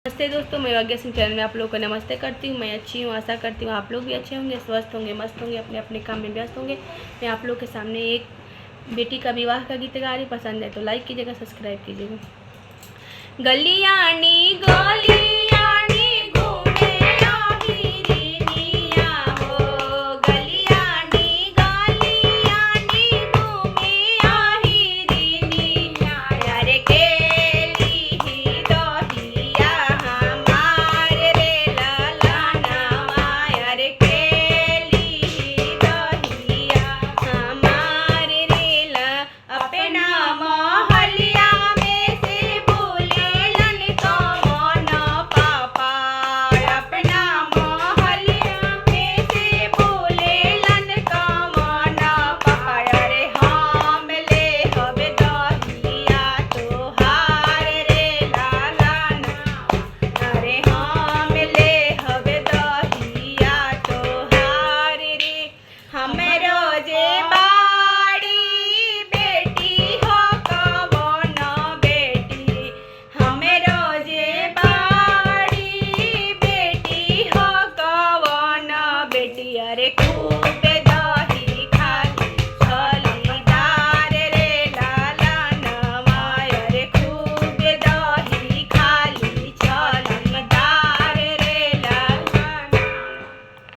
नमस्ते दोस्तों, मैं भाग्य सिंह चैनल में आप लोगों को नमस्ते करती हूँ। मैं अच्छी हूँ, आशा करती हूँ आप लोग भी अच्छे होंगे, स्वस्थ होंगे, मस्त होंगे, अपने अपने काम में व्यस्त होंगे। मैं आप लोग के सामने एक बेटी का विवाह का गीत गा रही। पसंद है तो लाइक कीजिएगा, सब्सक्राइब कीजिएगा। गलियानी